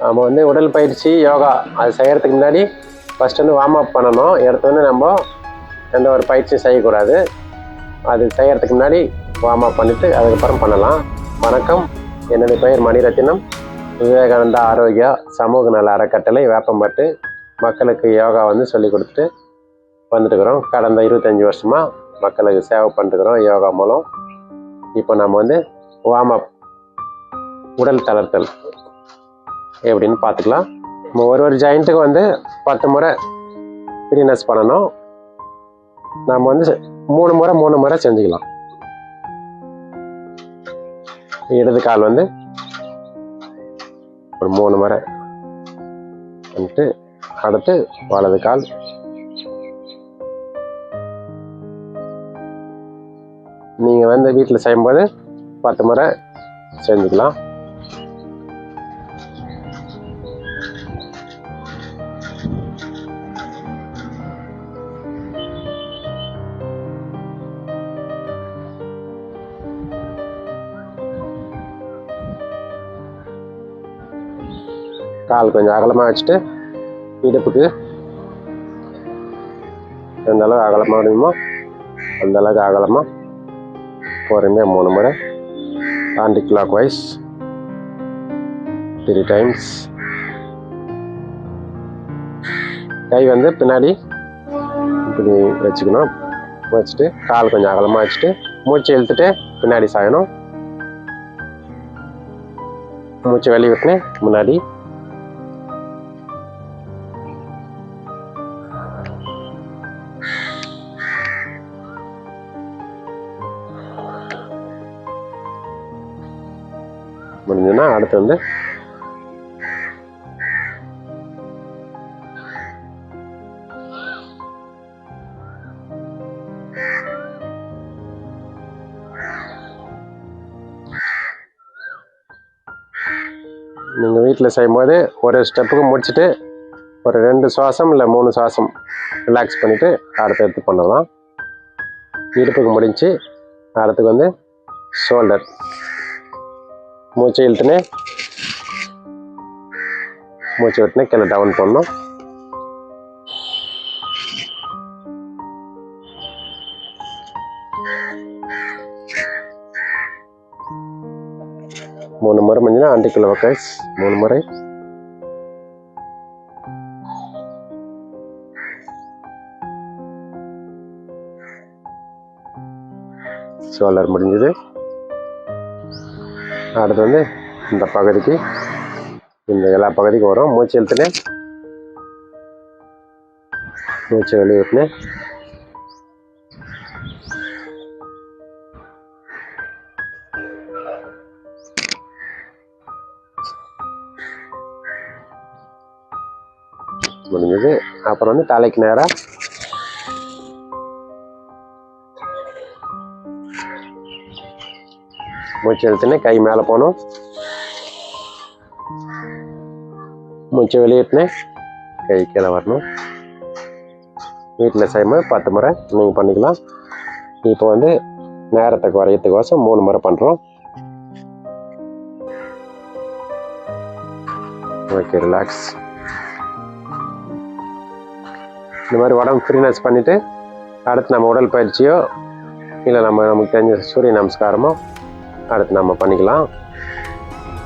நம்ம வந்து உடல் பயிற்சி யோகா அது செய்கிறதுக்கு முன்னாடி ஃபஸ்ட்டு வந்து வார்ம் அப் பண்ணணும். எடுத்தோடனே நம்ம எந்த ஒரு பயிற்சியும் செய்யக்கூடாது. அது செய்கிறதுக்கு முன்னாடி வார்ம் அப் பண்ணிவிட்டு அதுக்கப்புறம் பண்ணலாம். வணக்கம், என்னுடைய பெயர் மணிரத்தினம். விவேகானந்தா ஆரோக்கியா சமூக நல அறக்கட்டளை வேப்பம்பட்டு மக்களுக்கு யோகா வந்து சொல்லி கொடுத்துட்டு வந்துட்டுக்கிறோம். கடந்த 25 வருஷமாக மக்களுக்கு சேவை பண்ணிட்டுக்கிறோம் யோகா மூலம். இப்போ நம்ம வந்து வார்ம் அப் உடல் தளர்த்தல் எப்படின்னு பார்த்துக்கலாம். நம்ம ஒரு ஜாயிண்ட்டுக்கு வந்து 10 முறை ஃப்ரீனஸ் பண்ணணும். நம்ம வந்து 3 முறை செஞ்சுக்கலாம். இடது கால் வந்து ஒரு 3 முறை வந்துட்டு அடுத்து வலது கால், நீங்கள் வந்து வீட்டில் செய்யும்போது 10 முறை செஞ்சுக்கலாம். கால் கொஞ்சம் அகலமாக வச்சுட்டு இடுப்புக்கு எந்த அளவுக்கு அகலமாக முடியுமோ அந்த அளவுக்கு அகலமாக பொறுமையாக 3 முறை ஆன்டி கிளாக் வைஸ் 3 டைம்ஸ். கை வந்து பின்னாடி இப்படி வச்சுக்கணும். வச்சுட்டு கால் கொஞ்சம் அகலமாக வச்சுட்டு மூச்சு இழுத்துட்டு பின்னாடி சாயணும். மூச்சு வெளியே விட்டுனே முன்னாடி. முடிஞ்சுன்னா அடுத்து வந்து நீங்கள் வீட்டில் செய்யும்போது ஒரு ஸ்டெப்புக்கு முடிச்சுட்டு ஒரு 2 சுவாசம் இல்லை 3 சுவாசம் ரிலாக்ஸ் பண்ணிவிட்டு அடுத்து எடுத்து பண்ணலாம். இடுப்புக்கு முடிஞ்சு அடுத்துக்கு வந்து ஷோல்டர். மூச்சு இழுத்துனே மூச்சு விட்டுனே கீழே டவுன் பண்ணணும். மூணு முறை முடிஞ்சுன்னா ஆன்டி கிளாக் வைஸ் 3 முறை. ஷோல்டர் முடிஞ்சது. அடுத்து வந்து இந்த பகுதிக்கு இந்த எல்லா பகுதிக்கும் வரும். மூச்சு இழுத்துனே மூச்சு வெளியே விட்டுனே முடிஞ்சது. அப்புறம் வந்து தலைக்கு நேராக மூச்சு இழுத்துனே கை மேலே போகணும். மூச்சு வெளியிட்டுனே கை கீழே வரணும். வீட்டில் செய்யும்போது 10 முறை நீங்கள் பண்ணிக்கலாம். இப்போ வந்து நேரத்தை குறையத்துக்கோசம் 3 முறை பண்ணுறோம். Okay, relax. இந்த மாதிரி உடம்பு ஃப்ரீனஸ் பண்ணிவிட்டு அடுத்து நம்ம உடல் பயிற்சியோ இல்லை நமக்கு தெரிஞ்ச சூரிய நமஸ்காரமோ அடுத்து நம்ம பண்ணிக்கலாம்.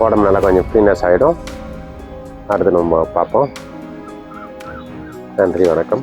உடம்பு நல்லா கொஞ்சம் ஃப்ரீனஸ் ஆகிடும். அடுத்து நம்ம பார்ப்போம். நன்றி, வணக்கம்.